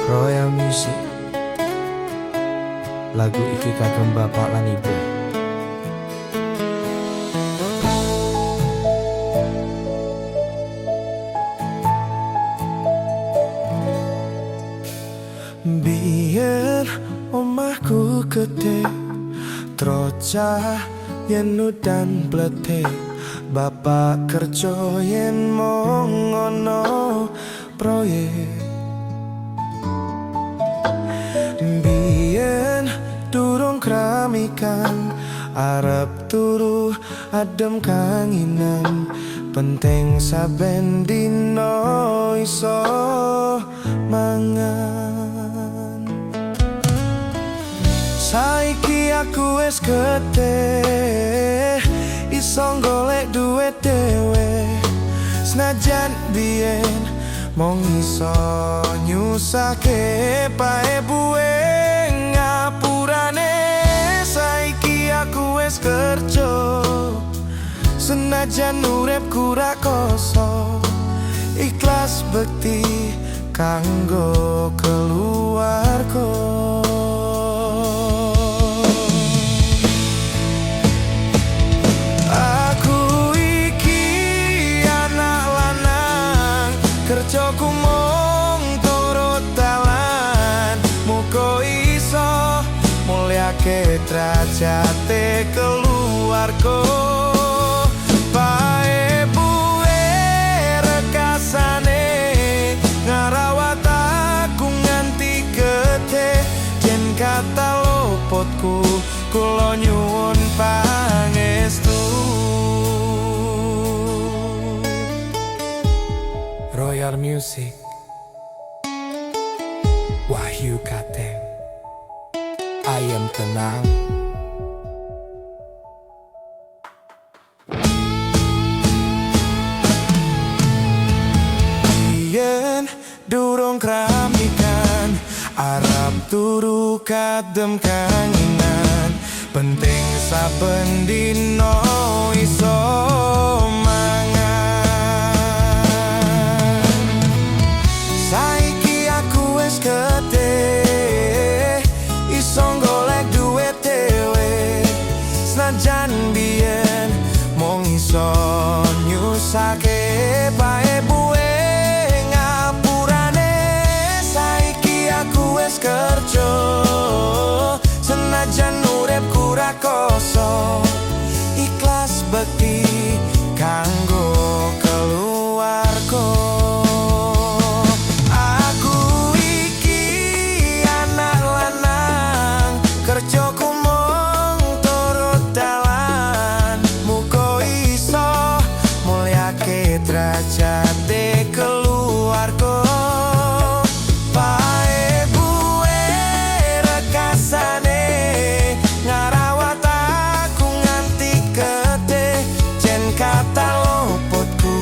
Royal Music. Lagu iki kagem bapak lan ibu. Biar omahku gede, trocah yen udan bletek. Bapak kerja yen mong ono proyek. Biyen durung kramikan, arep turu adem kanginan. Penting saben dino iso mangan. Saiki aku wis gede, iso golek duit dhewe. Senajan biyen mong iso nyusake pae buwe ngapurane. Saiki aku wis kerja, senajan uripku ra kosong. Ikhlas bekti kanggo keluarga. Kerjaku mung turut dalan, muga iso mulyake derajate keluarga. Pae buwe rekasane ngarawat aku nganti gede. Yen kata luputku kula nyuwun pangestu. Royal Music, Wahyu Kateng, ayam tenang. Yen durung kramikan, arep turu kadem kanginan. Penting saben dino iso gede, iso golek duit dhewe. Senajan biyen mung iso nyusake pae buwe ngapurane. Saiki aku wis kerja, senajan uripku ra kosong. Ikhlas bekti kanggo keluarga. Kerjaku mung turut dalan, muga iso mulyake derajate keluarga. Pae buwe rekasane ngarawat aku nganti gede. Jen kata luputku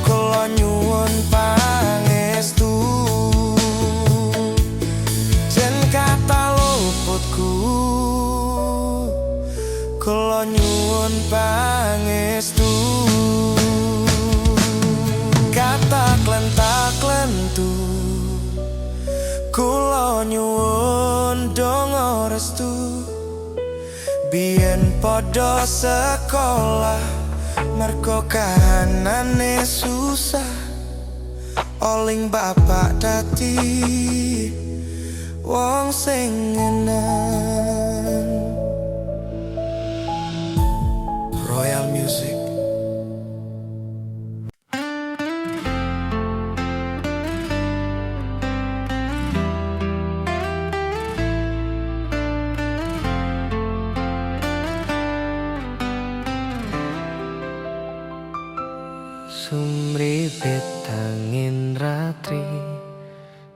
kula nyuwun pangestu. Jen kata luputku kula nyuwun pangestu. Kata klentak-klentu kula nyuwun donga restu. Biyen padha sekolah, mergo kahanane susah. Oling bapak dadi wong sing ngenang. Royal Music. Sumripit angin ratri,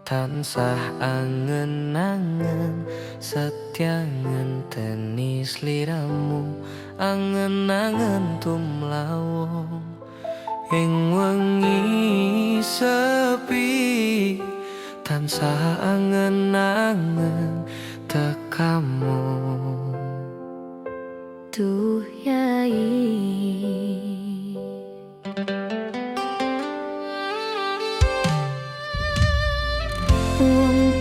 tansah angen-angen. Setya ngenteni sliramu, angen-angen tumlawong. Ing wengi sepi, tansah angen-angen tekamu. Duh yai, wong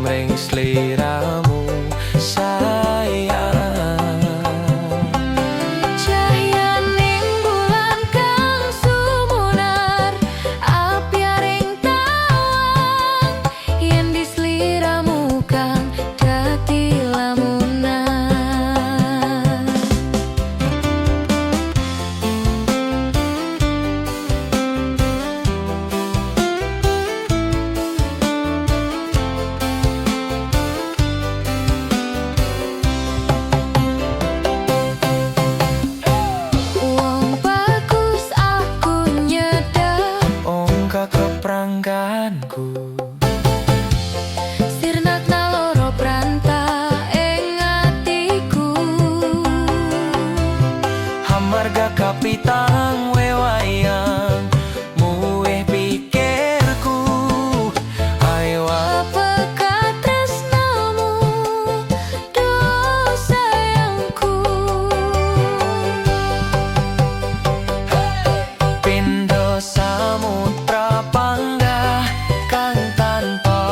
mring sliramu sayang. Cahyaning bulan kang sumunar apyaring tawang yen di sliramu kang dadi lamunan. Wong bagus aku nyedek Ongka keprangganku sirnak naloro pranta ing atiku. Hamarga kapitang wewayang muweh pikirku. Ayo Apakah tresnamu do sayangku? Pindho samudra panggah kang tanpa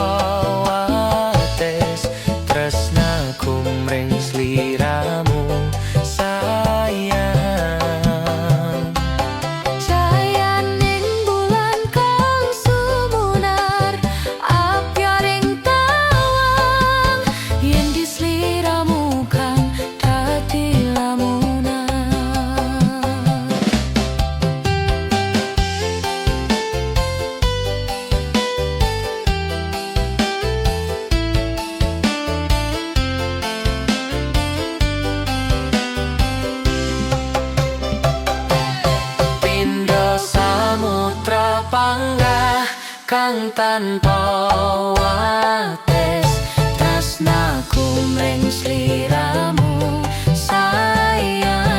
wates, tresnaku mring sliramu sayang. Cahyaning bulan kang sumunar apyaring tawang yen di sliramu kang dadi lamunan. Pindho samudra panggah kang tanpa wates, tresnaku mring sliramu sayang.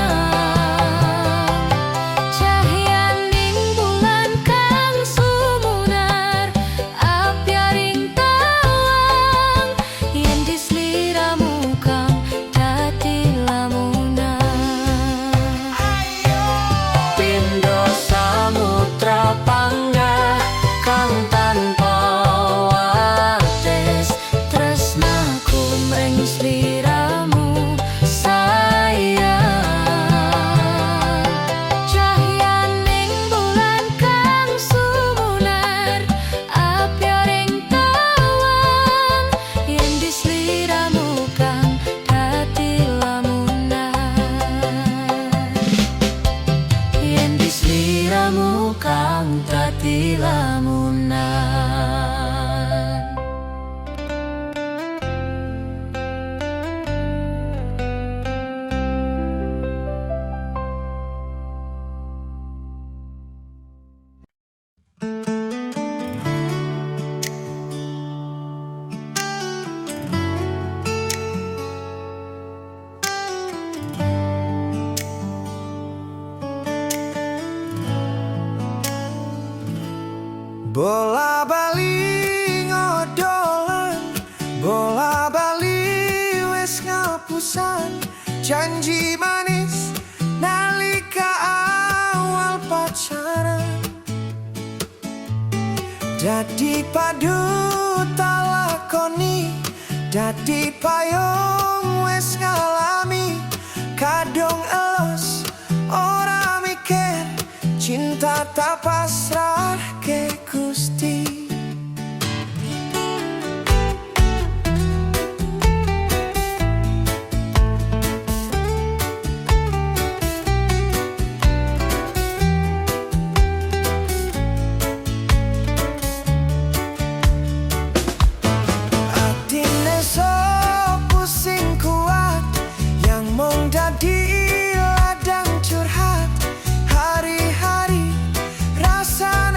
Cahyaning bulan kang sumunar apyaring tawang yen di sliramu kang dadi lamunan. Pindho samudra panggah kang tanpa wates, tresnaku mring sliramu sayang. Cahyaning bulan kang sumunar apyaring tawang yen di sliramu kang dadi lamunan. Yen di sliramu kang dadi lamunan. Bola bali ngodolan, bola bali wis ngapusan, janji manis nalika awal pacaran. Dadi padu talakoni, dadi payung wis ngalami, kadung elos ora mikir, cinta tak pasrah ke Gusti. Atine sok pusing kuat, yang mung dadi ladang curhat, hari-hari rasa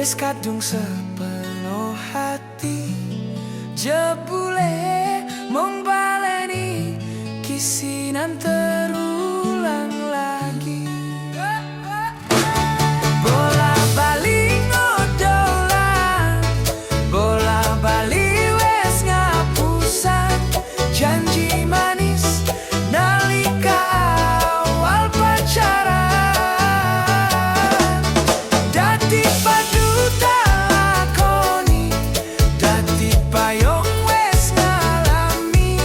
wis kadung sepenuh hati. Jebule mung baleni kisinan terulang lagi. Bola bali ngodolan, bola bali wis ngapusan. Janji manis nalika awal pacaran. Dadi padu tak lakoni, dadi payung wis ngalami.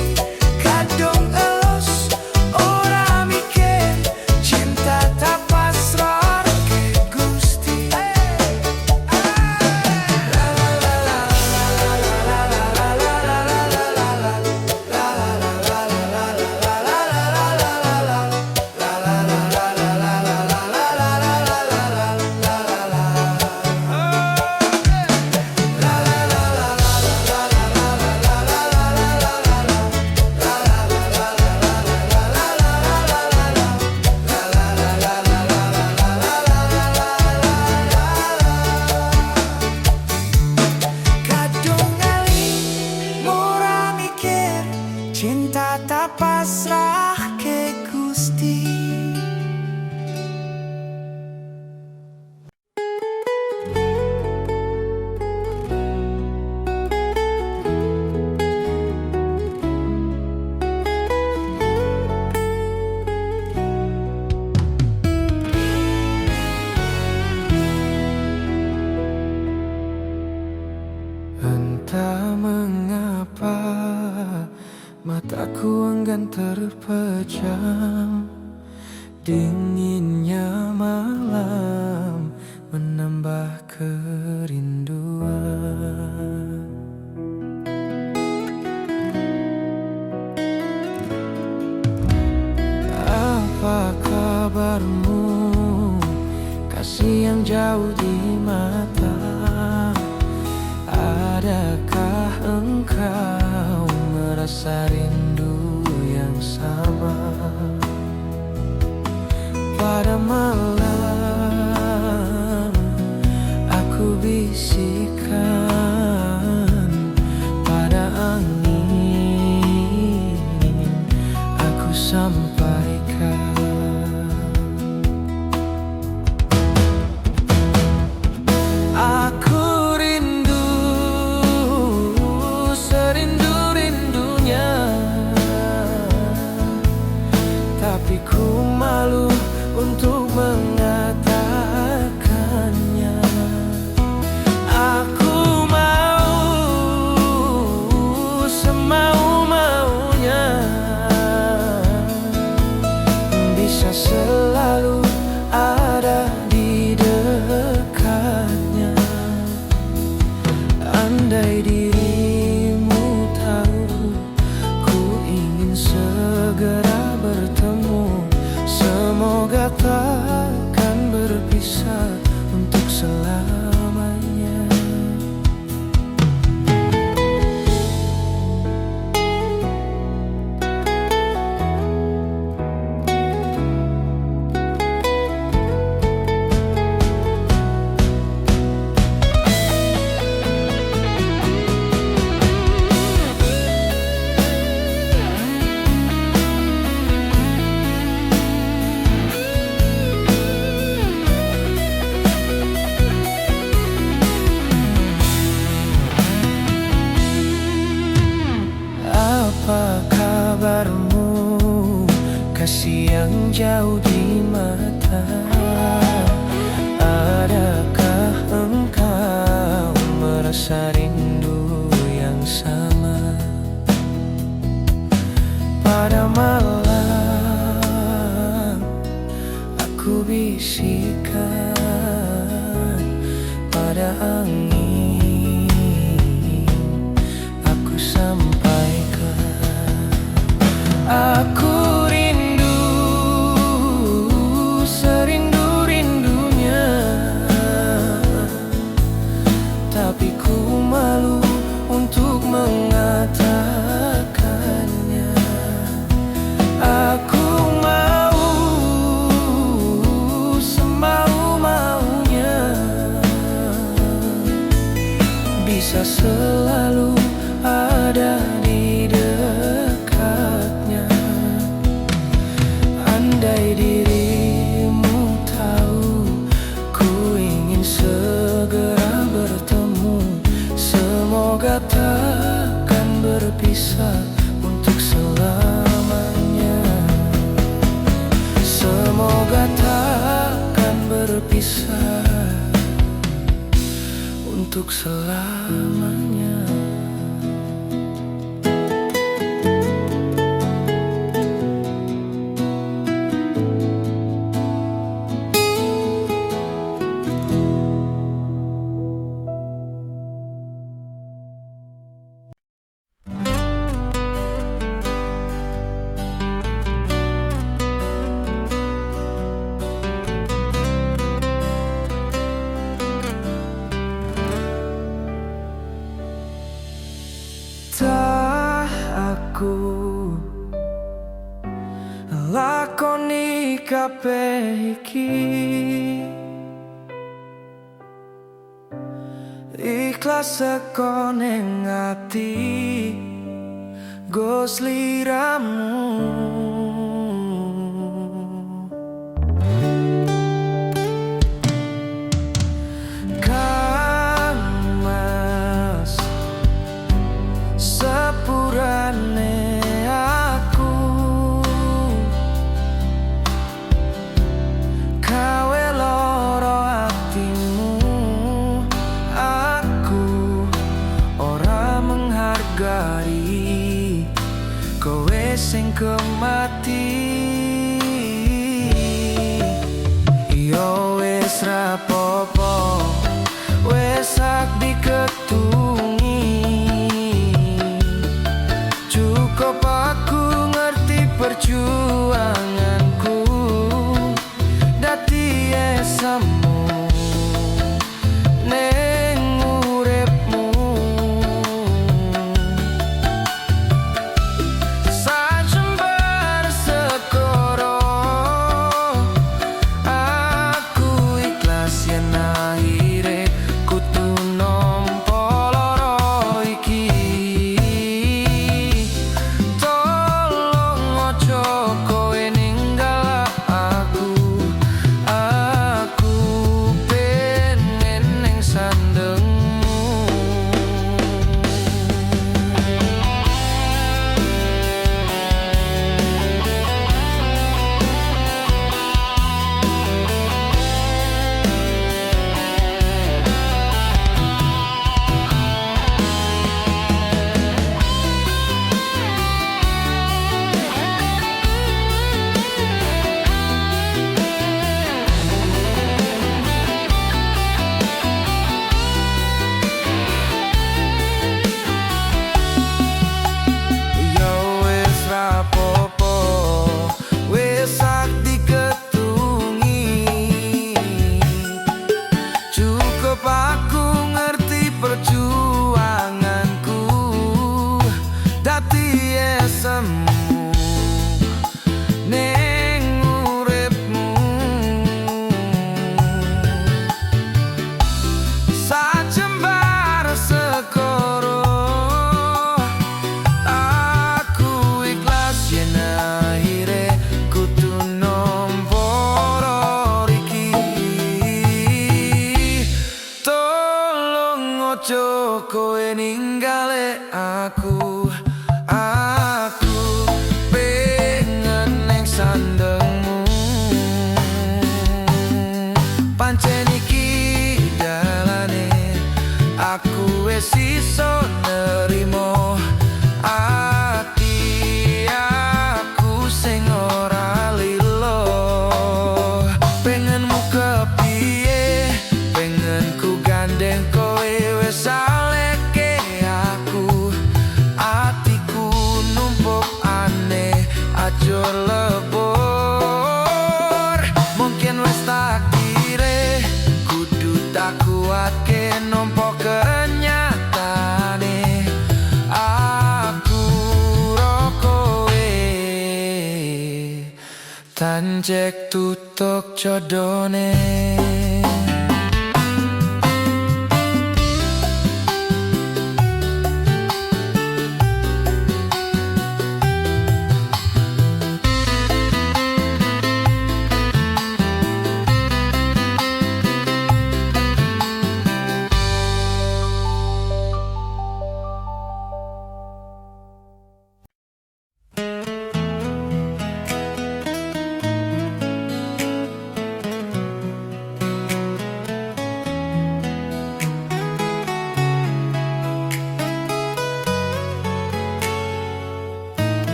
Kadung elus ora mikir, cinta tak pasrah ke Gusti. Kadung ngali ora mikir, cinta tak pasrah ke Gusti. Entah mengapa mataku enggan terpejam. Dinginnya malam menambah kerinduan. Apa kabarmu, kasih yang jauh di mata? Adakah engkau merasa rindu yang sama? Pada malam aku bisikan, pada angin aku sampaikan. Aku tapi ku malu untuk mengatakannya. Aku mau semau-maunya, bisa selalu ada di dekatnya. Andai dirimu tahu, ku ingin segera bertemu. Semoga takkan berpisah untuk selamanya. Apa kabarmu, kasih yang jauh di mata? Adakah engkau merasa rindu yang sama? Pada malam aku bisikan, pada angin aku sampaikan. Aku rindu, serindu-rindunya, tapi ku malu untuk mengatakannya. Aku mau semau-maunya, bisa selalu ada di dekatnya. Andai dirimu tahu, ku ingin segera bertemu. Semoga takkan berpisah untuk selamanya. Semoga takkan berpisah untuk selamanya. Aku lakoni kabeh iki ikhlas saka ning ati go sliramu. Sepurane aku kawe loro hatimu. Aku ora menghargai kowe sing kemati. Yo wis rapopo, wis sak diketungi. Cukup aku ngerti perjuanganku, dadi esemu ning uripmu. Sajembar sekoro aku ikhlas yen akhire kudu nampa lara iki. Ojo kowe ninggale aku. Aku pengen ning sandengmu. Pancen iki dalane aku wis iso nerimo. Ati aku sing ora lilo. Pengenmu kepiye, pengenku gandeng kowe. Saleke aku, atiku numpuk aneh, ajur lebur. Mungkin wis takdire, kudu tak kuatke nompo kenyataane. Aku ro kowe, tanjek tutuk jodone.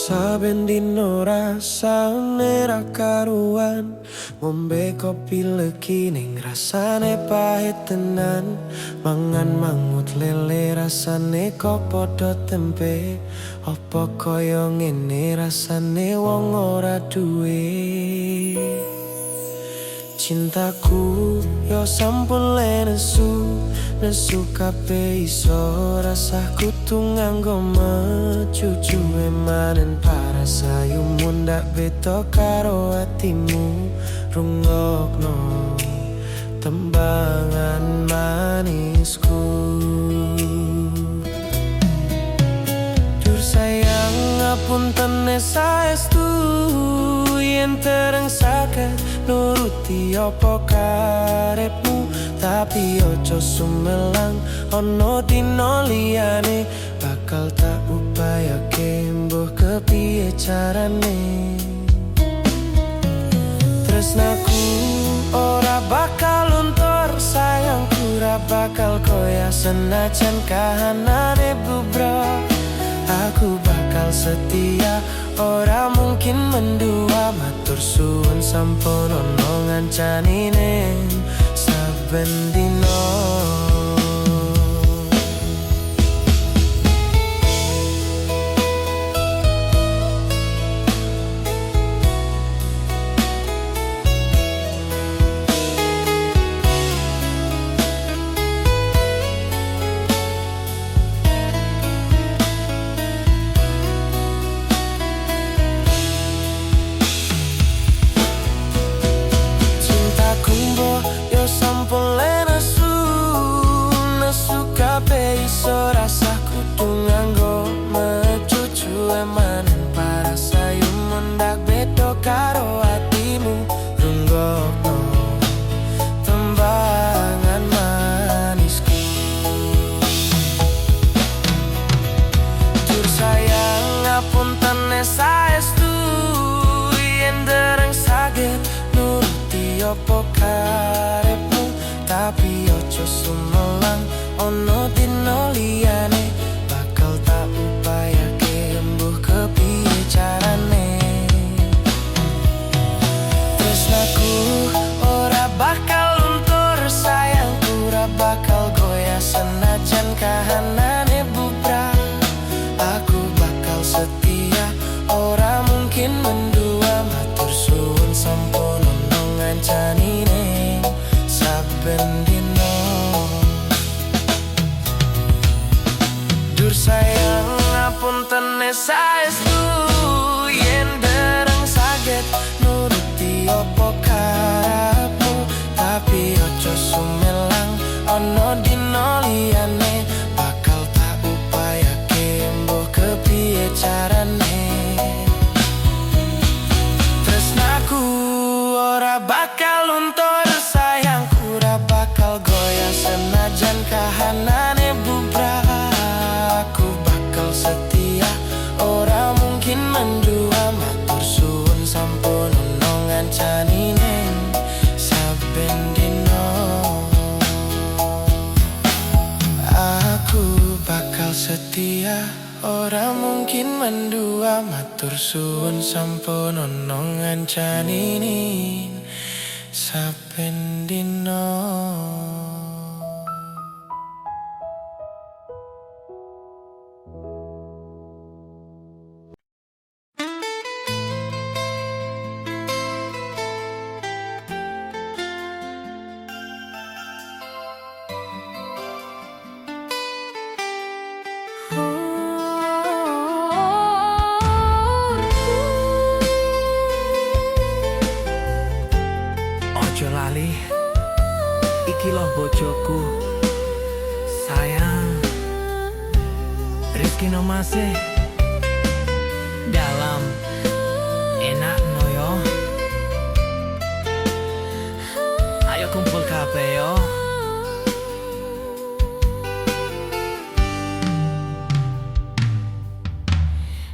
Saben dino rasane ra karuan, ngombe kopi legi ning rasane pahit tenan. Mangan mangut lele rasane kok padha tempe, apa kaya ngene rasane wong ora duwe. Cintaku yo sampun nesu, nesu kabeh iso rasaku tuh nganggo mecucu emanen parasayu mundak beda karo atimu. Rungokno tembangan manisku, dur sayang ngapunten saestu yen tereng saged nuruti apa karepmu, tapi ojo sumelang ono dino liyane bakal tak upayake mbuh kepiye carane. Tresnaku ora bakal luntur, sayangku ora bakal koya senajan kahanane bubrok. Aku bakal setia, ora mungkin mendua. Matur suwun sampun ono ngancani ning saben dino. Iso rasaku tuh nganggo mecucu emanen parasayu mundak beda karo atimu. Rungokno tembangan manisku, dur sayang ngapunten saestu yen dereng saged nuruti apa karepmu, tapi ojo sumelang ono dino liyane bakal tak upayake mbuh kepiye carane. Tresnaku ora bakal luntur, sayangku ora bakal goyah senajan kahanane bubrah. Aku bakal setia, ora mungkin mendua. Matur suwun sampun ono ngancani ning saben dino. Dur sayang ngapunten saestu yen dereng saged nuruti apa karepmu, tapi ojo sumelang ono dino liyane bakal tak upayake mbuh kepiye carane. Tresnaku ora bakal luntur, sayangku ora bakal goyah senajan kahanane bubrah. Aku bakal setia, ora mungkin mendua. Matur suwun sampun ono ngancani ning saben dino. Aku bakal setia, ora mungkin mendua. Matur suwun sampun ono ngancani ning saben dino. Ojo lali, iki loh bojoku sayang, Rizky Nomase dalam enak noyo. Ayo kumpul kabeh yo.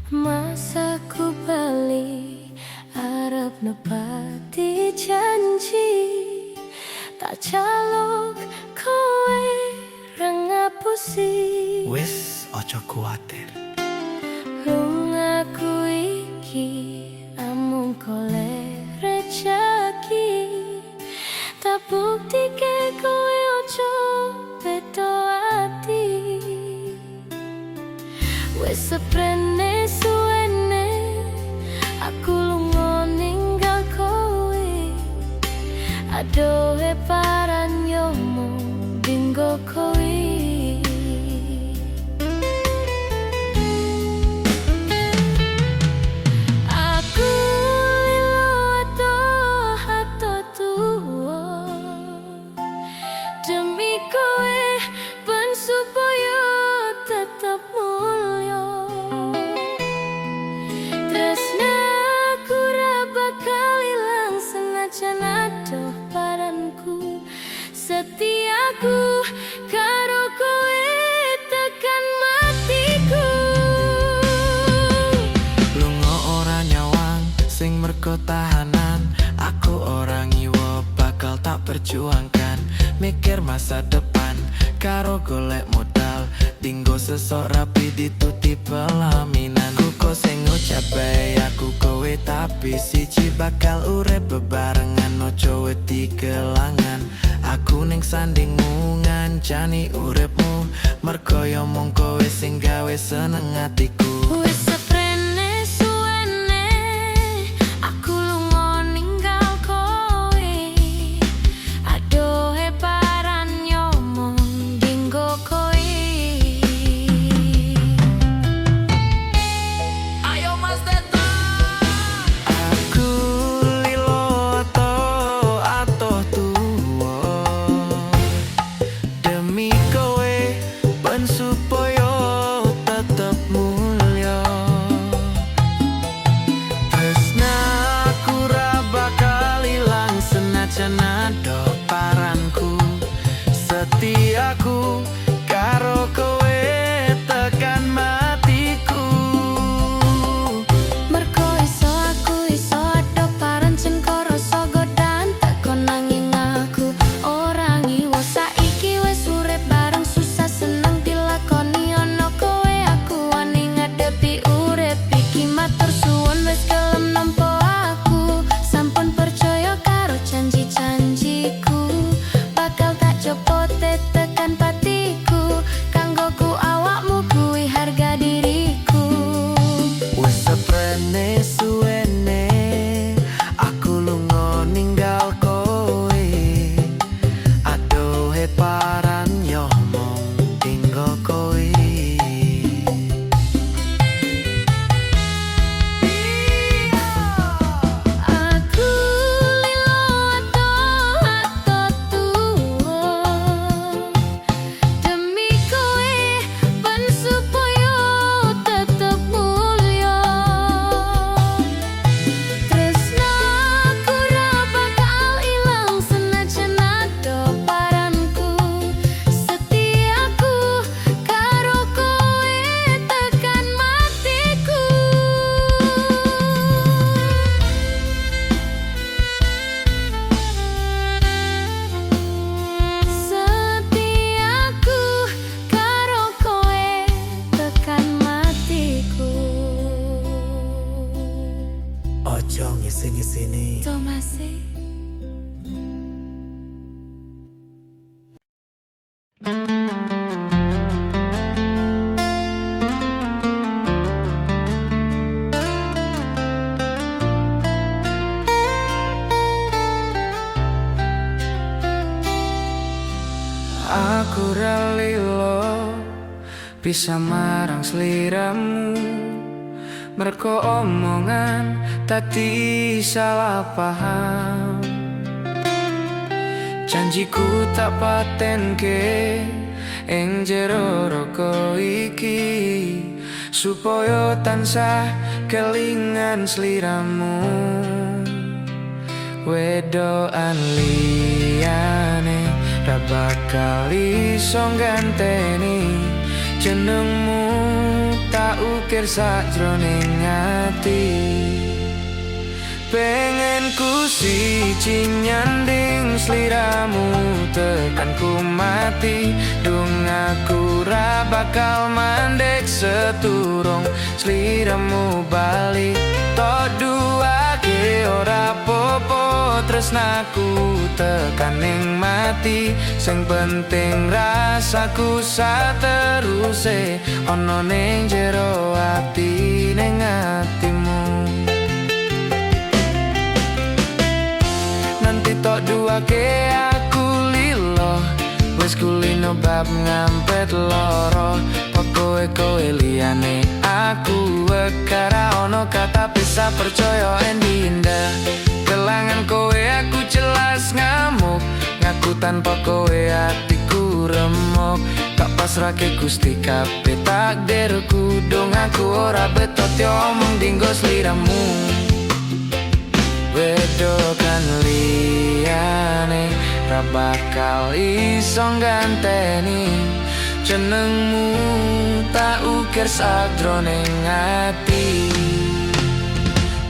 Masa ku bali arep nepati janji, tak calok kowe rengapusi. Wis ojo kuatir, Rung aku iki amung golek rejeki, tak buktike kowe ojo beda ati. Wes seprene suwene aku lunga ninggal kowe, adohe paran yomo dinggo kowe. Setiaku karo kowe tekan matiku. Lunga ora nyawang sing mergo tahanan, aku ora ngiwo bakal tak perjuangkan. Mikir masa depan karo golek modal, dinggo sesok rapi dituti pelaminan. Ku sing ngucap bae aku kowe, tapi siji bakal urip bebarengan, ojo wedi kelangan. Aku ning sandingmu ngancani uripmu, mergo yo mung kowe sing gawe seneng atiku. Wes seprene suwene aku lunga ninggal kowe, adohe paran yomo dinggo kowe. Ayo Mas Teto. Aku lilo atoh tuwa demi kowe, ben supaya tetep mulya. Tresnaku ra bakal ilang senajan ado paranku. Setiaku karo kowe tekan matiku. Mergo iso aku iso ado paran cengkoro so godan teko nanging aku ora ngiwo. Saiki wes urip bareng susah seneng dilakoni ono kowe, aku wani ngadepi urip iki. Matur suwun wes gelem nampa aku, sampun percaya karo janji-janjiku, bakal tak copote tekan patiku. Kanggoku awakmu kuwi harga diriku. Wes seprene suwene aku lunga ninggal kowe, adohe paran yo mung dinggo kowe. Aku lilo atoh tuwa demi kowe, ben supaya tetep mulya. Tresnaku ra bakal ilang senajan ado paranku. Setiaku karo kowe tekan matiku. Setiaku karo kowe tekan matiku. Ojo ngisi-ngisini. Tomase Aku ra lilo bisa marang sliramu, merko omongan tadi salah paham. Janjiku tak patenke ing jero roko iki, supaya tansah kelingan sliramu. Wedoan liyane ra bakal iso ganteni jenengmu, tak ukir sakjroning ati. Pengen ku siji nyanding sliramu tekan ku mati. Dung aku ra bakal mandek seturung sliramu balik. tresnaku tekaning mati. Sing penting rasaku sateruse ono ning jero ati ning atimu. Nanti tok duake aku lilo, wis kulino bab ngampet loro. Pokoke kowe liyane aku wekara ono kata pisah percaya endinda. Kelangan kowe aku jelas ngamuk, ngaku tanpa kowe hatiku remuk. Tak pasrahke Gusti kabeh takdirku, dong aku ora betot yo omong dinggo sliramu. Wedokan liyane ra bakal iso ganteni jenengmu, tak ukir sakjroning ati.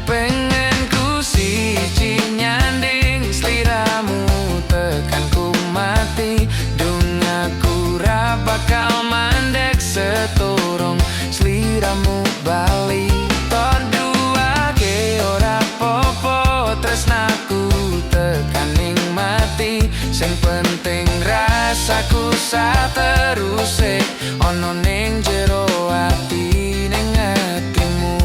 Pengen ku siji nyanding sliramu tekan ku mati. Dung aku ra bakal mandek seturung sliramu bali. Torduake ora popo tresnaku tekaning mati. Sing penting rasaku sateruse ono ning jero ati ning atimu.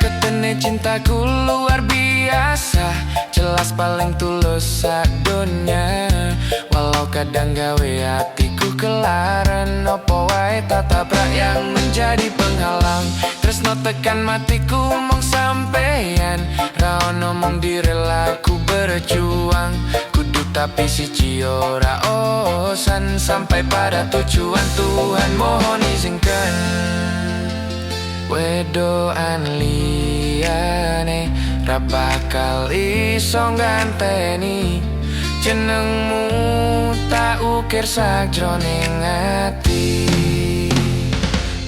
Ketene cintaku luar biasa, jelas paling tulus sadonya. Walau kadang gawe hatiku kelaran, opo wae tatabrak yang menjadi penghalang. Tresno tekan matiku mong sampeyan, ra ono mong direlaku berjuang. Kudu tapi siji ora osan, sampai pada tujuan Tuhan mohon izinkan. Wedoan liyane ra bakal iso ganteni jenengmu, tak ukir sakjroning ati.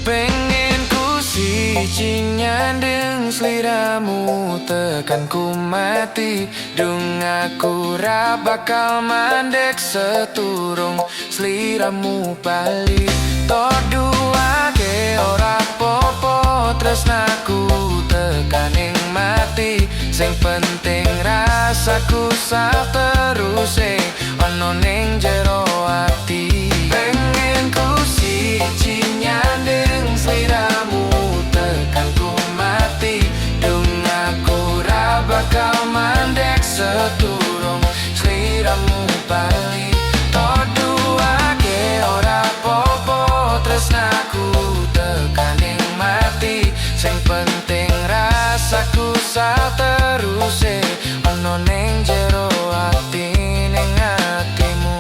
Pengen ku siji nyandeng sliramu tekan ku mati. Dung aku ra bakal mandek seturung sliramu bali. Torduake ora popo tresnaku tekaning mati. Sing penting rasaku sateruse ono ning jero ati. Pengen ku siji nyandeng sliramu tekan ku mati. Dung aku ra bakal mandek seturung sliramu bali. Torduake ora popo tresnaku tekaning mati. Sing penting rasaku sateruse ono ning jero ati ning atimu.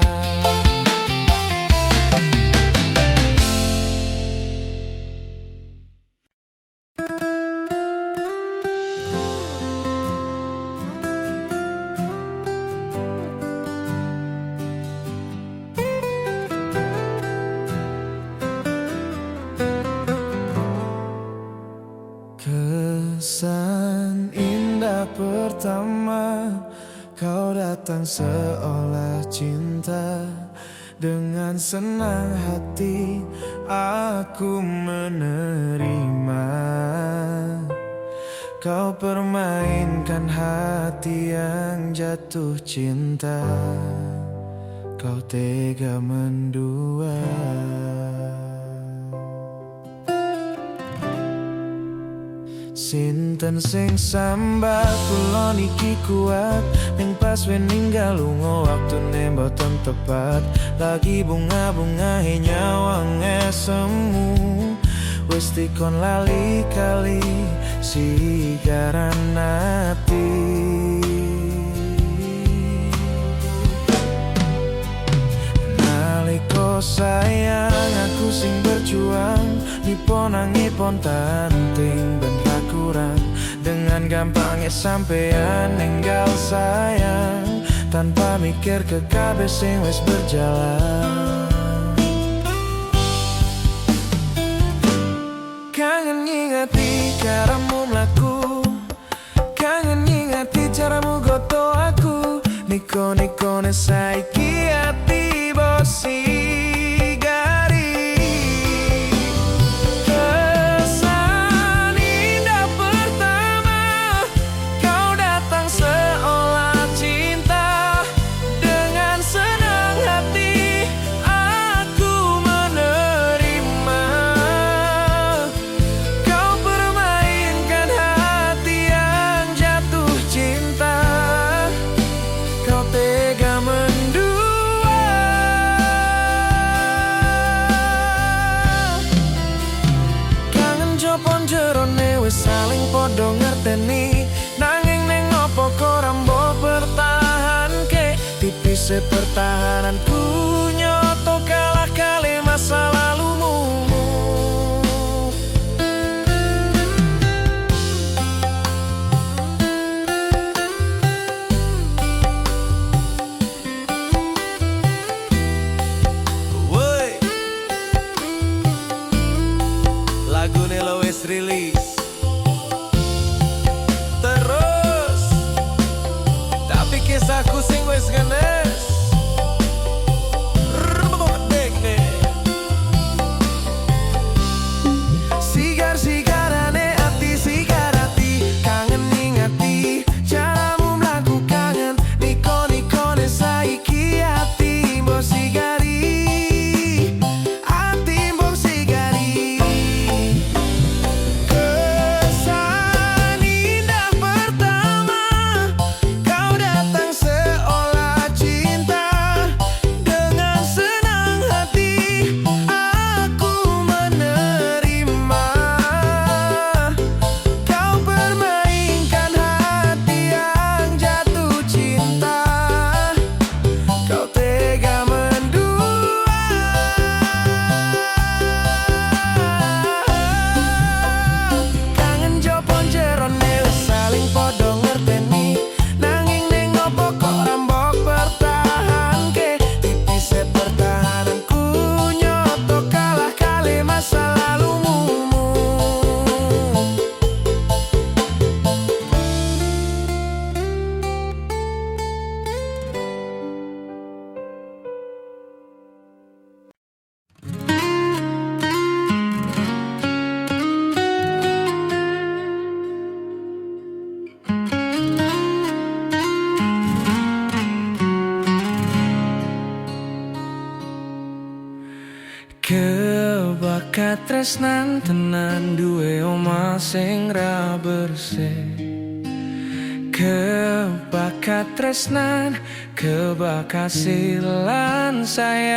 Kesan indah pertama, kau datang seolah cinta. Dengan senang hati aku menerima. Kau permainkan hati yang jatuh cinta. Kau tega mendua. Sinten sing sambat kula niki kuat, ning pas we ninggal lunga waktune mboten tepat. Lagi bunga-bungahe nyawang semu, wis dikon lali kali sigaran ati. Naliko sayang aku sing berjuang, nipon tanting ben ra kurang. Dengan gampangnya sampean ninggal sayang, tanpa mikir ke kabeh sing wis berjalan. Kangen ngingati caramu mlaku, kangen ngingati caramu goto aku. Niko-nikone saiki ati bosi gari. Kesan indah pertama, se pertahanan punya to kalah kali masa lalumu. Woi, lagu Nelo wis rilis. Terus tapi kisahku sing wis ngenes. Sigar-sigarane ati sigarati kangen ingati caramu mlaku kangen niko-nikone saiki ati mbok sigari ati mbok sigari. Kesan indah pertama kau datang seolah cinta dengan senang hati aku menerima. Kau permainkan hati yang jatuh cinta, kau tega mendua. Kangen jopon jerone saling podo ngerteni nanging ning opo kok rambok pertahanke tipise pertahananku nyoto kalah kali masa lalumu. Kebakat tresnan tenan duwe omah sing ra bersih. Kebakat tresnan kebakat silan sayang.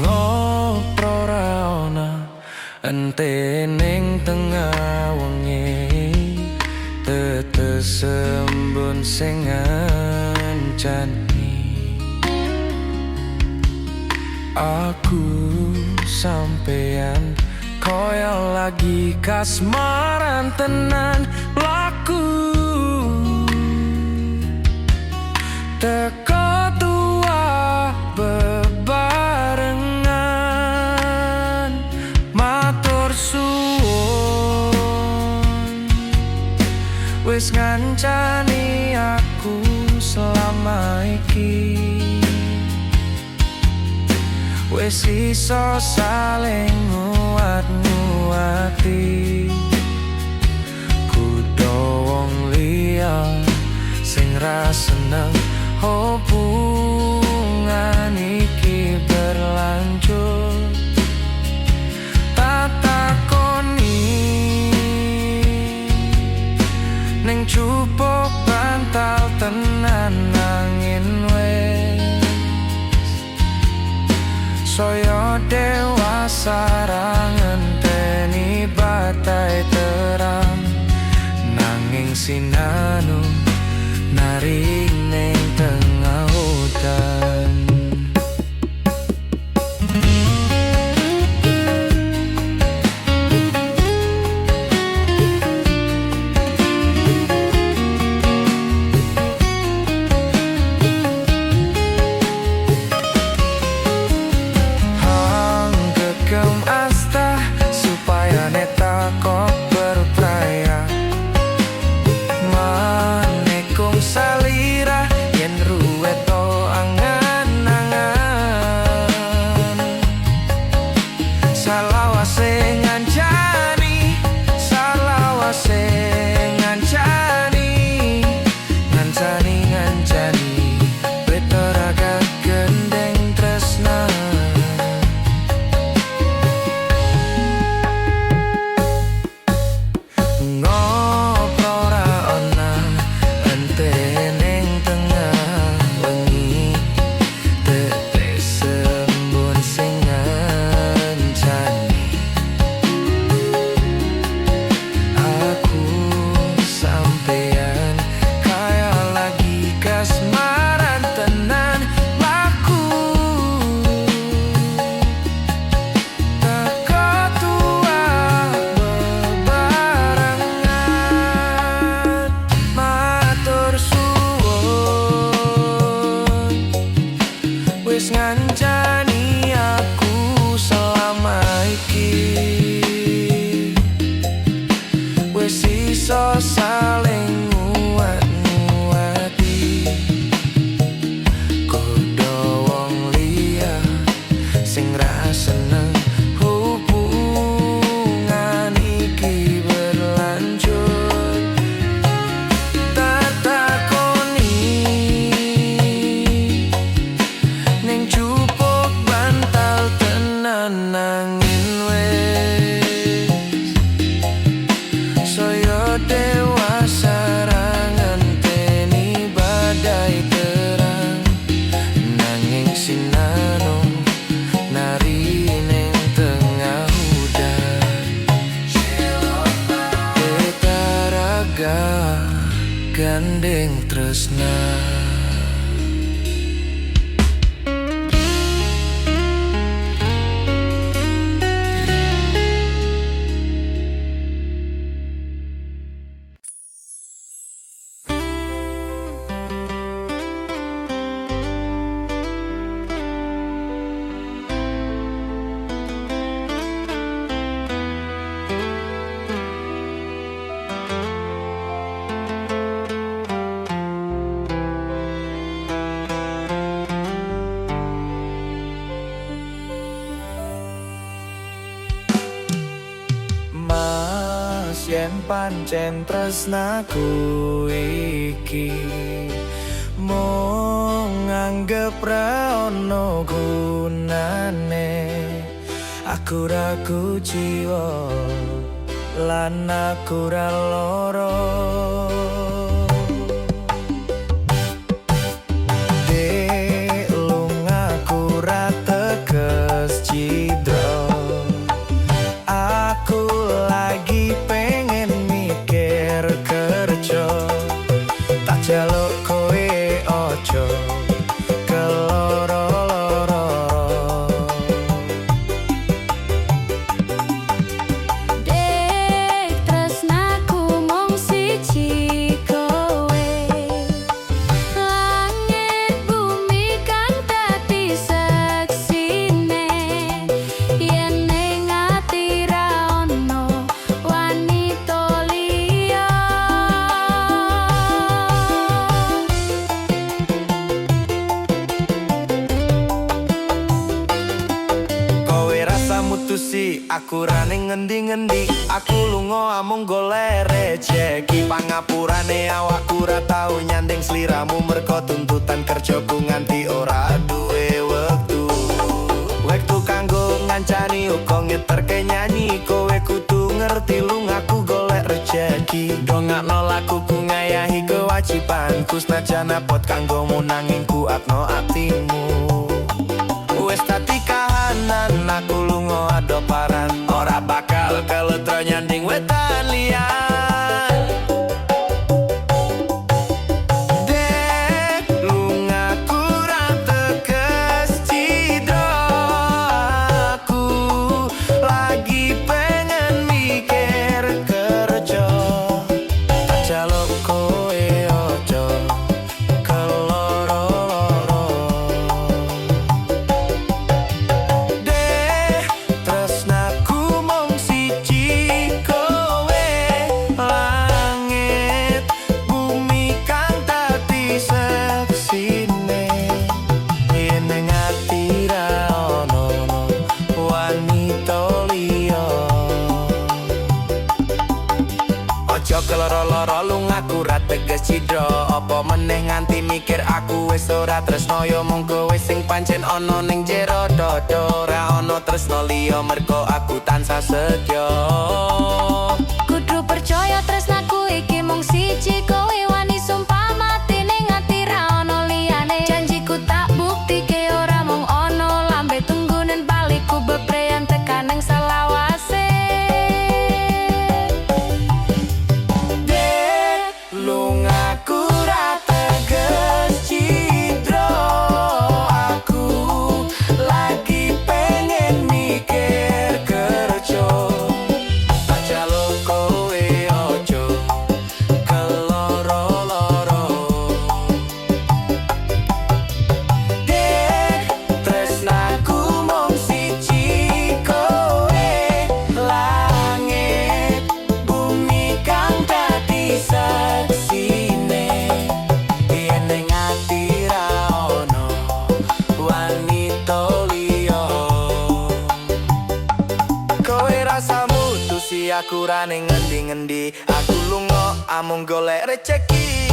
Ngopo ra ana ente ning tengah wengi tetes embun sing ngancani aku sampean koyo lagi kasmaran tenan laku teko tua bebarengan matur suwun wis ngancani aku selama iki wis iso saling nguat-nguati kudu wong liya sing ra seneng hubungan iki berlanjut. Tak takoni ning cupuk bantal tenan angin wes saya dewasa ra ngenteni batai terang nanging sinanu naring ning tengah hutan. tresna. Yen pancen tresnaku iki mung nganggep ra ono gunane, aku ra kuciwa lan aku ra lara. Dek lungaku ra teges cidra, aku lagi pengen mikir kerja, tak jaluk kowe ojo keloro-loro. Dek tresnaku mung siji kowe, langit bumi kan dadi seksine, yen ning ati ra ono wanita liya. Kowe rasa mutusi, aku ra ning ngendi-ngendi, aku lunga amung golek rejeki. Pangapurane awakku ra tau nyanding sliramu, merko tuntutan kerjaku nganti ora duwe wektu. Wektu kanggo ngancani uga ngeterke nyanyi, kowe kudu ngerti lungaku golek rejeki. Dongakno lakuku ngayahi kewajibanku, senajan apot kanggomu nanging kuatno atimu. Wes tadi kahanan, aku lunga ado paran, ora bakal keletro nyanding wetan liyan. Dek lungaku ra teges cidra, aku lagi pengen mikir kerja, tak jaluk kowe ojo keloro-loro. Tresnaku mung siji kowe, langit bumi kan dadi seksine, yen ning ati ra ono wanita liya. Ojo keloro-loro lungaku ra teges cidra, apa meneh nganti mikir aku wis ora tresno, yo mung kowe sing pancen ono ning jero dodo. Ra ono tresno liya merko aku tansah setya. Kudu percaya tresnaku iki mung siji kowe, wani sumpah mati ning ati ra ono liyane. Janjiku tak buktike ora mung ono lambe tunggunen baliku bepreyan tekan ning selawase. Dek lungaku ra teges cidra, aku lagi pengen mikir kerja, tak jaluk kowe ojo keloro-loro. Dek tresnaku mung siji kowe, langit bumi kang dadi seksine, yen ning ati ra ono wanita liya. Kowe rasa mutusi, aku ra ning ngendi-ngendi, aku lunga amung golek rejeki.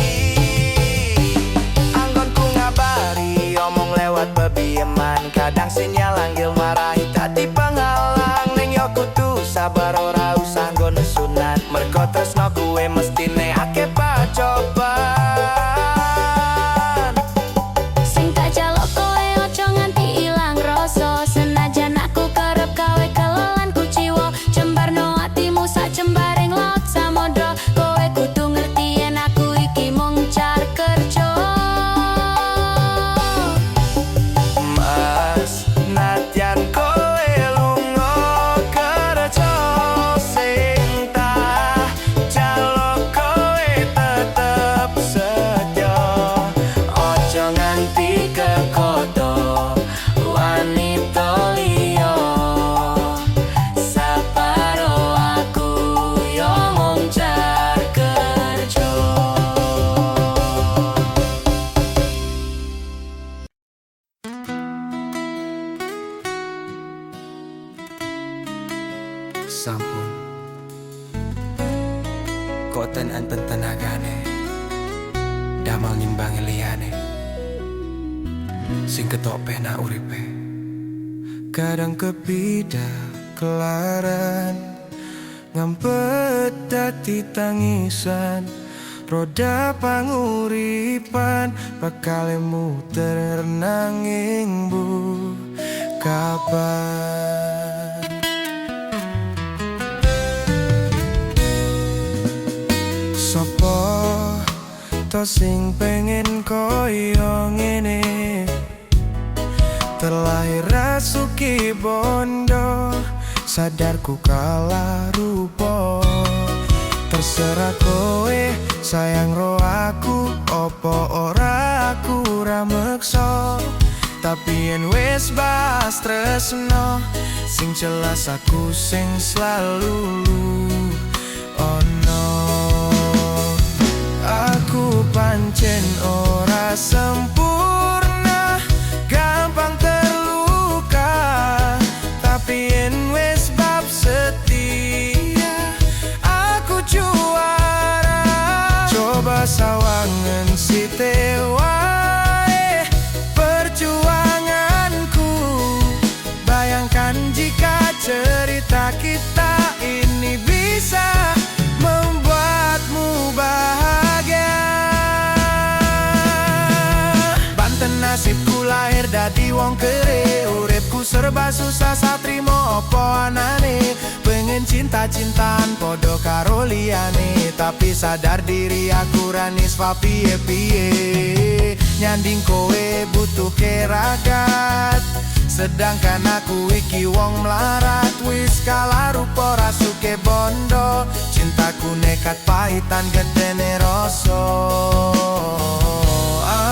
Anggonku ngabari omong lewat bebieman, kadang sinyal anggil marahi dadi penghalang, ning yo kudu sabar ora usah nggo nesunan, merko tresno kuwe mestine akeh pacoban. Sing tak jaluk kowe ojo nganti ilang rasa, senajan aku kerep gawe kelelan kuciwa, jembarno atimu sak jembaring laut samodra. Kowe kudu ngerti yen aku iki mung car damel nyimbangi liyane sing ketok penak uripe. Kadang kepidak kelaran ngampet dadi tangisan, roda panguripan bakal muter nanging bu kapan. Sopo to sing pengen koyo ngene, terlahir rasuki bondo, sadarku kalah rupa. Terserah kowe sayang ro aku, opo ora aku ra meksa. Tapi yen wis bas tresno, sing jelas aku sing selalu ono. Aku pancen ora sempurna, gampang terluka. Tapi yen wis bab setia, aku juara. Coba sawangan si wae perjuanganku. Bayangkan jika cerita kita ini bisa membuatmu bahagia. Banten nasibku lahir dadi wong kere, uripku serba susah satrimo opo anane. Pengen cinta-cintaan podo karo liyane, tapi sadar diri aku ranis fa piye-piye. Nyanding kowe butuh keragat, sedangkan aku iki wong melarat. Wis kalah rupa rasuke bondo, cintaku nekat pahitan gedene rasa.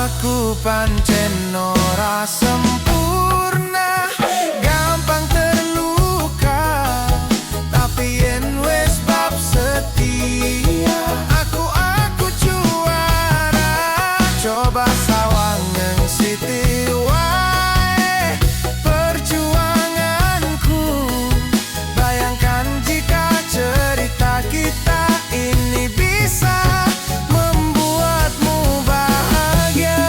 Aku pancen ora sempurna, gampang terluka. Tapi yen wis bab setia, aku juara. Coba sawangan siti wae perjuanganku. Bayangkan jika cerita kita ini bisa membuatmu bahagia.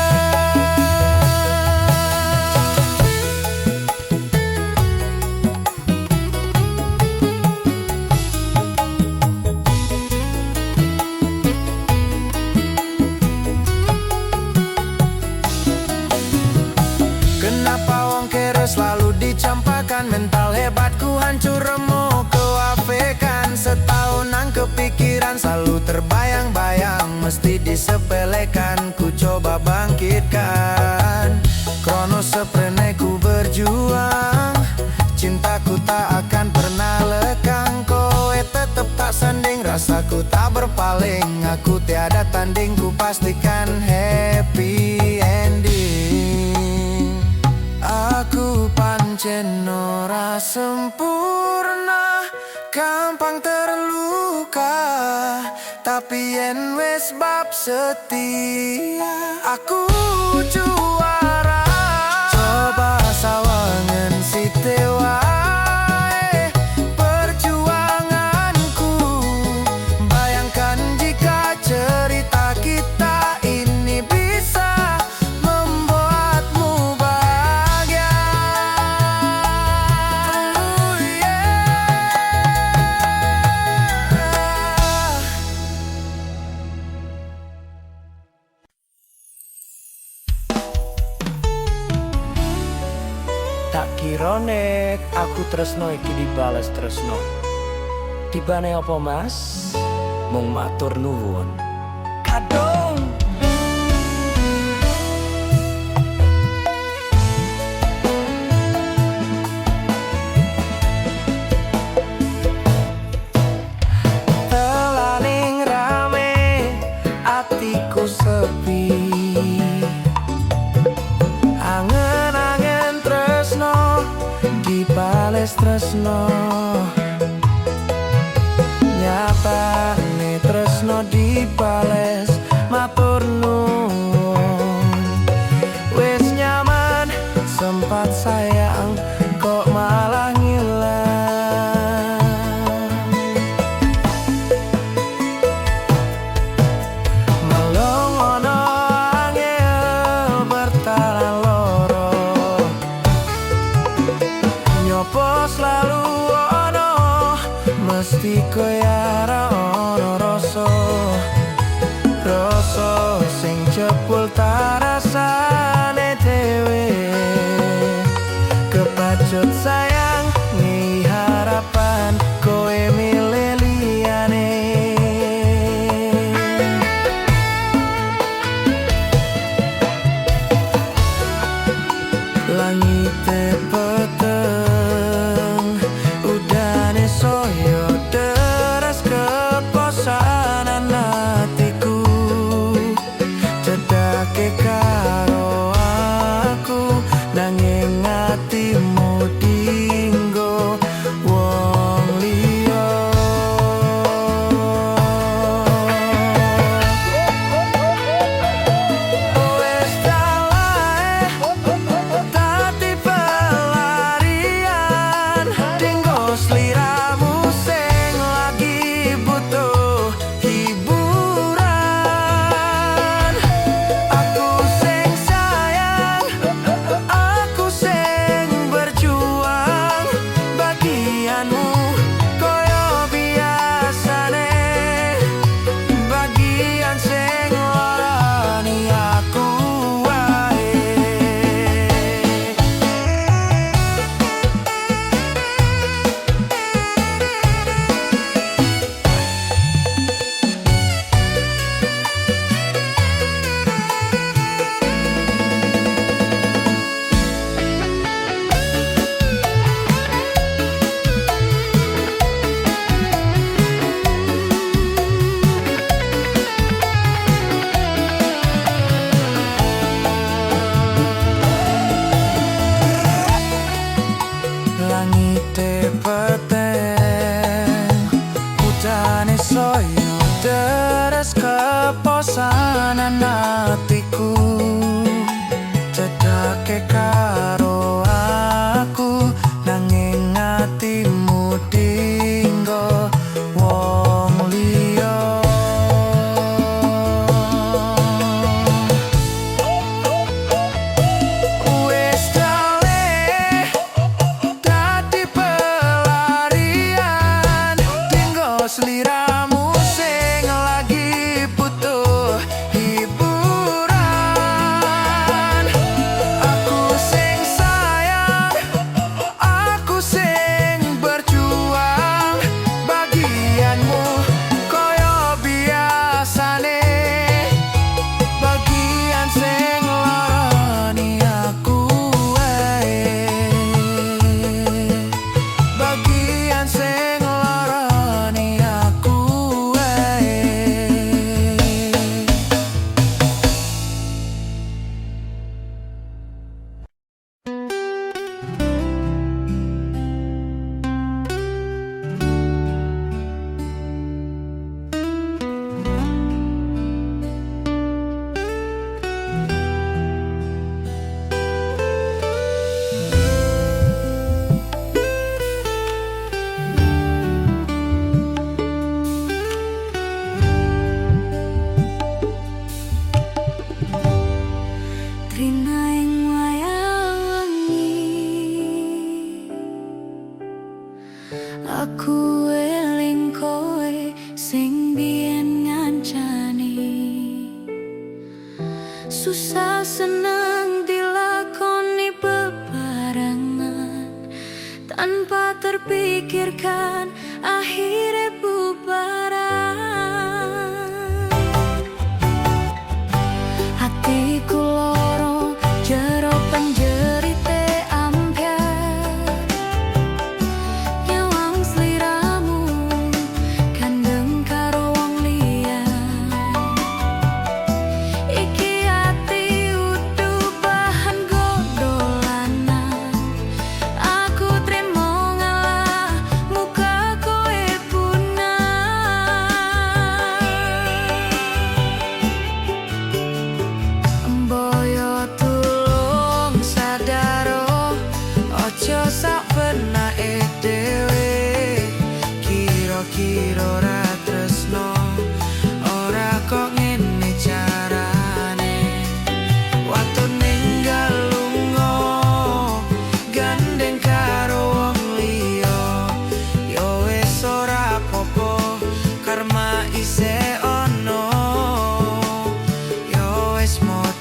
Kenapa wong kere selalu dicampakan, mental hebatku hancur remuk kewafikan. Setahun nang kepikiran selalu terbayang-bayang, mesti disepelekan, ku coba bangkitkan. Krono sepreneku berjuang, cintaku tak akan pernah lekang. Kowe tetep tak sanding, rasaku tak berpaling. Aku tiada tanding, ku pastikan happy ending. Aku pancen ora sempurna, gampang terluka. Tapi yen wis bab setia, aku juara. Coba sawangan siti wae perjuanganku. Bayangkan jika cerita kita ini bisa membuatmu bahagia. Oh yeah. Tak kira nek aku tresno iki dibales tresno. Tibane apa mas? Mung matur nuwun. Kadung telaning rame, atiku sepi. Angen-angen tresno dibales tresno, nyatane tresno dibales matur nuwun. Wis nyaman sempat sayang, kok malah ngilang. Melongono jebul tak rasane dewe. Kepacut sayang ngi harapan kowe milih liyane. Langite peteng udane soyo deras keposanan hatiku. Cedake karo aku nanging atimu dinggo wong liya. Wes talae dadi pelarian dinggo sliramu sing lagi butuh hiburan. Aku sing sayang, aku sing berjuang bagianmu koyo biasane. Bagian sing lorani aku wae. Langite peteng udane soyo deres keposanan hatiku. Cedake karo aku nanging atimu dinggo wong liya. Wes daleh dadi pelarian dinggo sliramu sing lagi butuh hiburan. Aku sing sayang, aku sing berjuang bagianmu koyo biasane. Bagian sing lorani aku wae. Bagian sing lorani aku wae. Trina ing wayang wengi aku eling kowe sing biyen ngancani. Susah senang dilakoni bebarengan tanpa terpikirkan akhirnya bubaran. Hatiku loro jero penjerite ambyar nyawang sliramu kandeng karo wong liya. Iki ati udu bahan godolanan aku trimo ngalah muka kowe punah.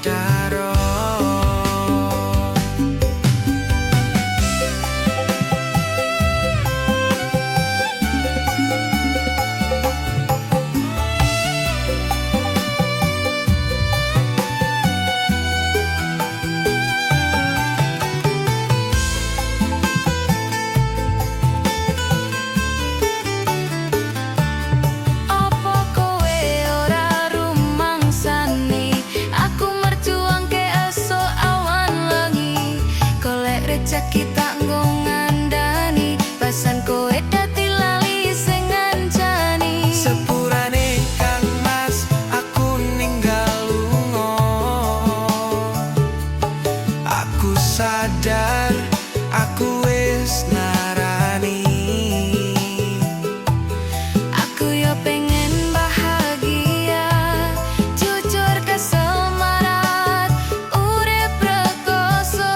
modaro. Opo kowe ora rumangsani aku merjuangke esuk awan wengi golek rejeki tak nggo ngandani pasan kowe dadi lali sing ngancani Sepurane Kang Mas aku ninggal lunga. Aku sadar aku wis narani. aku yo pengen bahagia jujur kesemarat urip rekoso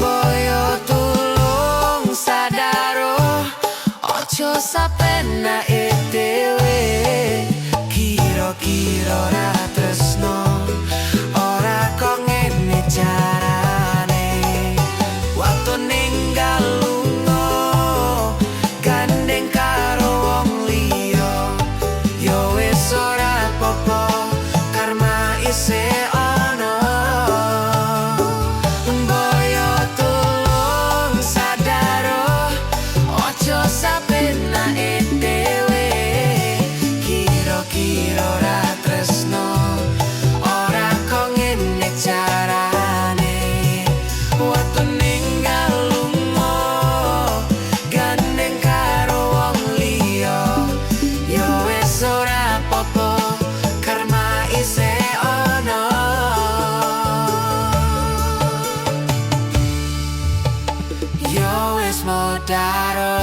Boyo tulung sadaro ojo sapenake dhewe. Kira-kira ora tresno ora kok ngene carane. Waktu ninggal lunga gandeng karo wong liya. Yo wis ora apa-apa karma isih ana. Boyo tulung sadaro ojo sapenake dhewe. Kira-kira ora tresno ora kok ngene carane. Waktu ninggal lunga gandeng karo wong liya. Yo wis ora apa-apa karma isih ana. Yo wis modaro.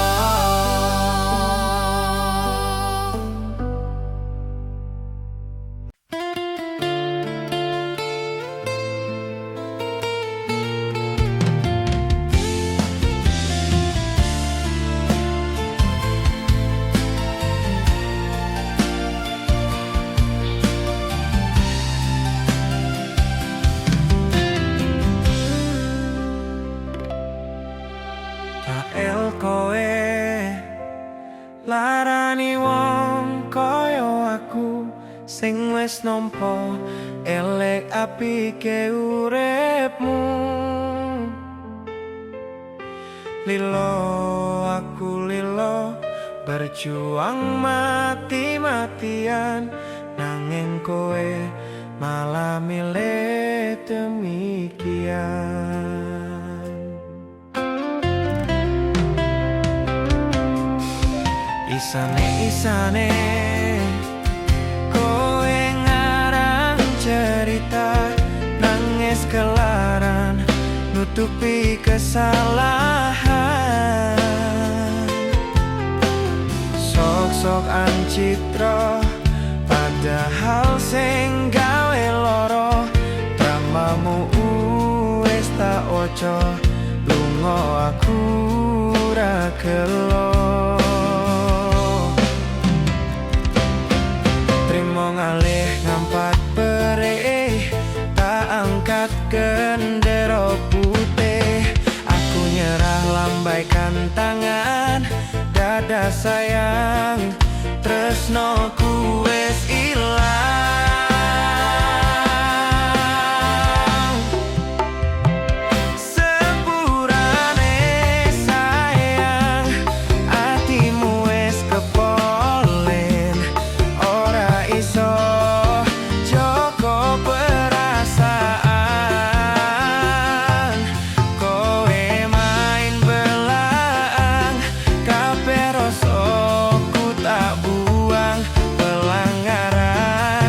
Kael kowe larani wong koyo aku sing wis nampa elek apike uripmu. Lilo aku lilo berjuang mati-matian nanging kowe malah milih demikian. Isane kowe ngarang cerita nangis kelaran nutupi kesalahan. Sok-sok ancitra padahal sing gawe loro dramamu wis tak ojo lunga aku ra gelo. Ngalih ngampat perih tak angkat gendera putih. Aku nyerah lambaikan tangan dada sayang tresnoku wis ilang. Sepurane sayang atimu wis kepolen ora iso joko perasaan. Kowe main belang kabeh rasaku tak buang pelanggaran.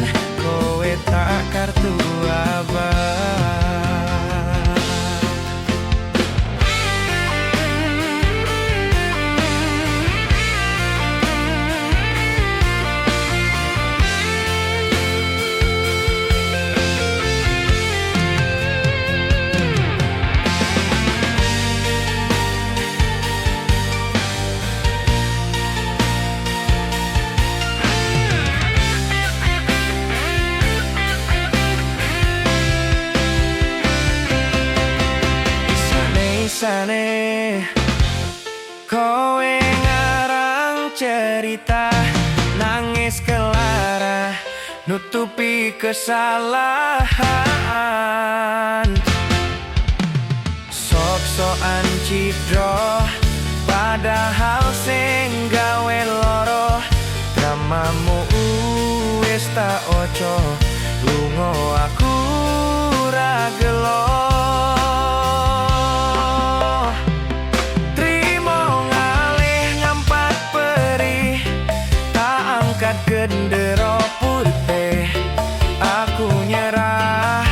nutupi kesalahan. Sok-sokan cidro padahal sing gawe loro. Dramamu wis tak ojo, lunga aku ra gelo. Trimo ngalih ngampat perih, tak angkat gendera putih. Aku nyerah,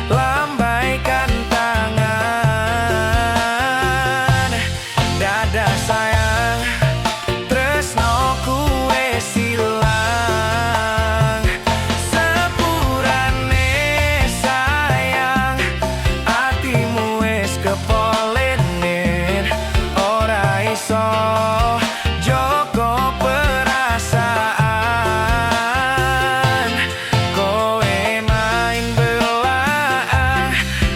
lambaikan tangan. Dada sayang, tresnoku wis ilang. Sepurane sayang, atimu wis kepolenin. Ora iso jogo perasaan. Kowe main belah,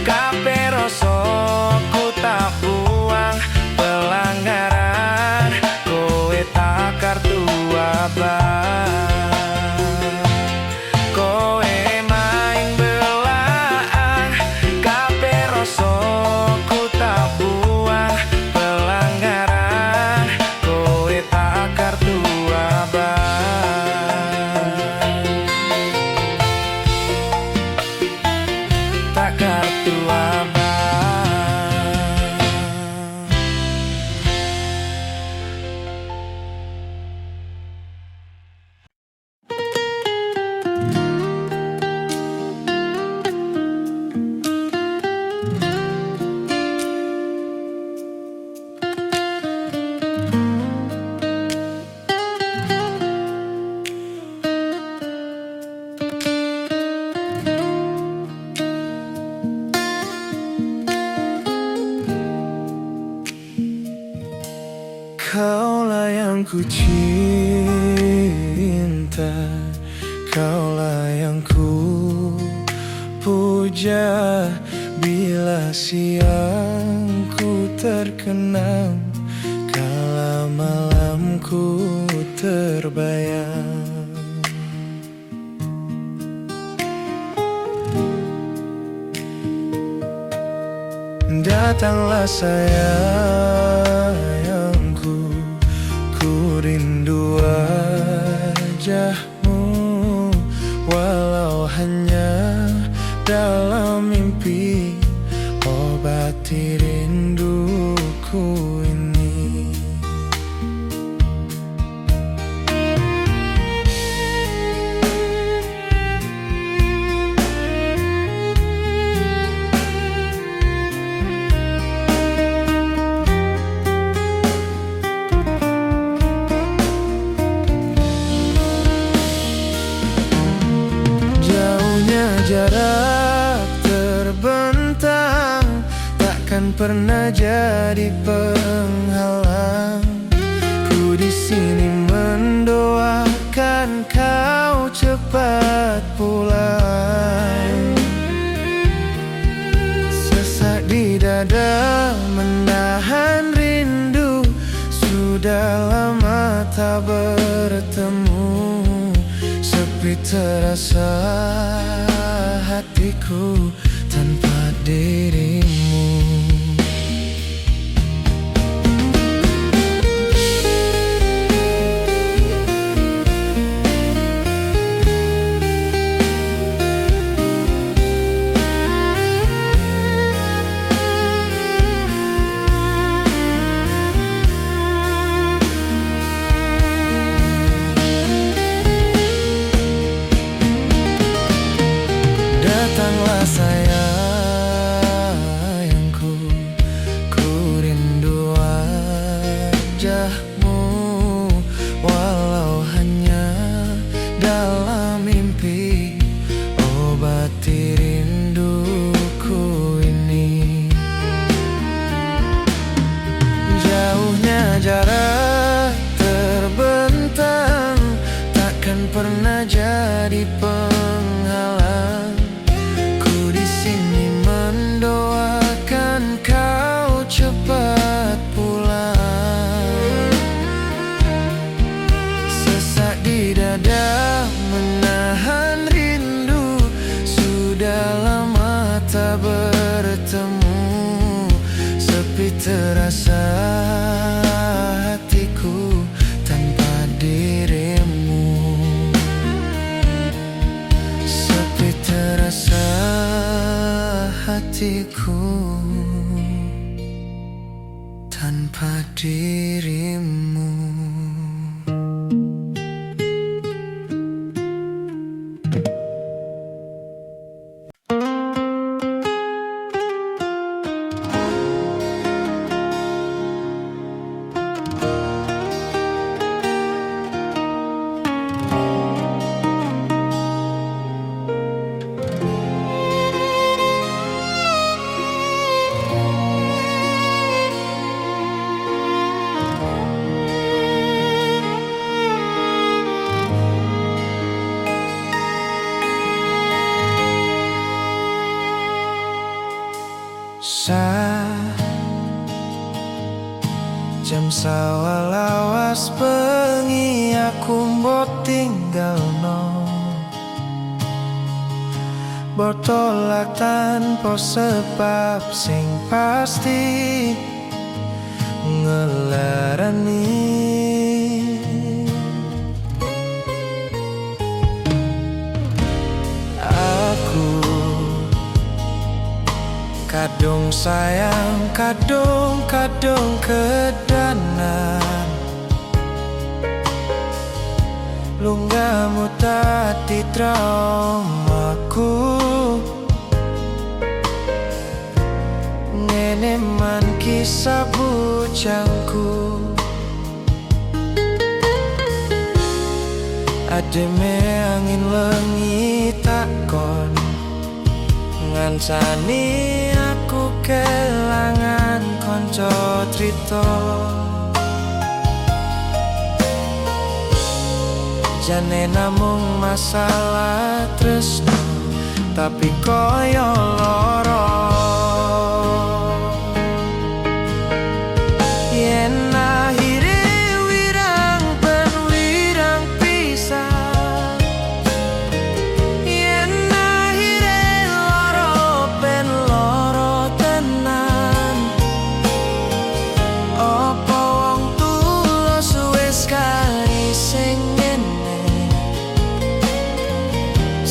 kabeh rasaku tak buang. Pelanggaran, kowe tak kartu abang. Kowe main belah, kabeh rasaku tak buang. Pelanggaran, kowe tak kartu abang. Tak kartu abang. Kaulah yang ku cinta, kaulah yang ku puja. Bila siang ku terkenang, kala malamku terbayang. Datanglah sayangku, ku rindu wajahmu. Walau hanya dalam mimpi, obati rinduku ini. Jarak terbentang takkan pernah jadi penghalang. Ku di sini mendoakan kau cepat pulang. Sesak di dada menahan rindu, sudah lama tak bertemu. Sepi terasa hatiku tanpa dirimu. Datanglah sayangku, ku rindu wajahmu. Walau hanya dalam mimpi, obati rinduku ini. Jauhnya jarak terbentang takkan pernah jadi penghalang. Ku di sini mendoakan kau cepat pulang. Sesak di dada menahan terasa hatiku tanpa dirimu. Sepi terasa hatiku tanpa dirimu. Jam sawalawas bengi aku mbok tinggalno, botolak tanpa sebab sing pasti ngelarani. Aku kadung sayang, kadung kedanan, lunggamu tadi traumaku. Ngene man kisah bujangku, ademe angin lengi takon ngancani aku kelangan konco trito. Jane namung masalah tresno, tapi koyo loro. Yen akhire wirang ben wirang pisah, yen akhire loro ben loro tenan. Apa wong tulus wis kali sing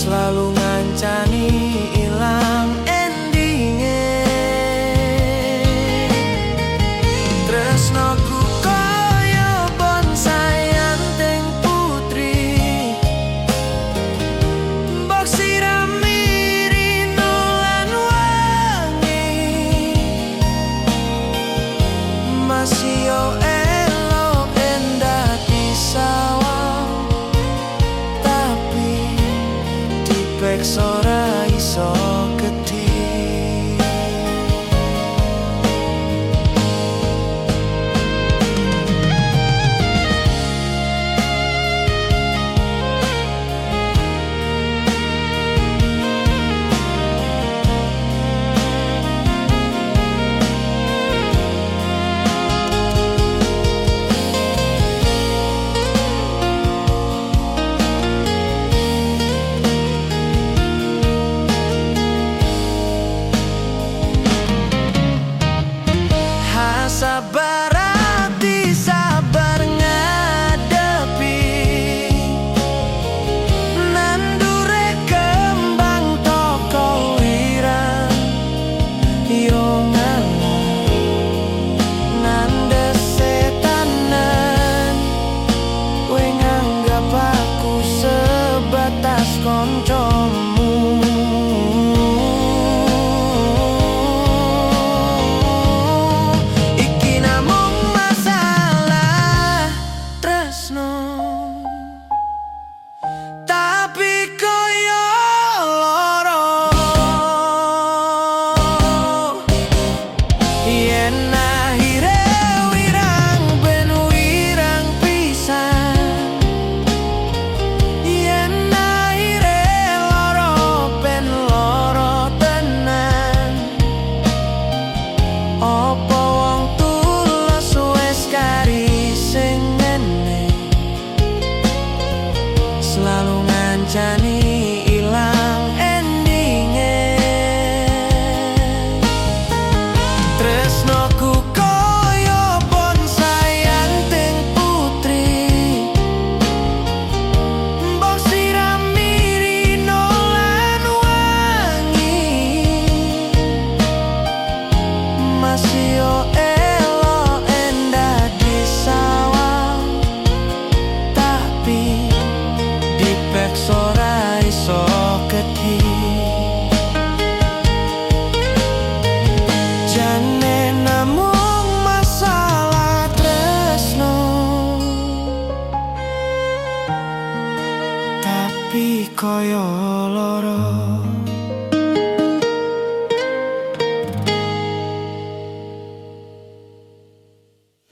selalu ngancani ilang endinge. Tresnoku koyo bonsai anting putri, mbok sirami rino lan wangi. Masih yo elok endah disawang, tapi dipeksa ora iso gedhi. Sabar hati, sabar ngadepi nandure kembang toko wirang. Yo ngalah ngandes setanan, kowe nganggap aku sebatas koncomu. Selalu ngancani ilang endinge. Tresnoku koyo koyo loro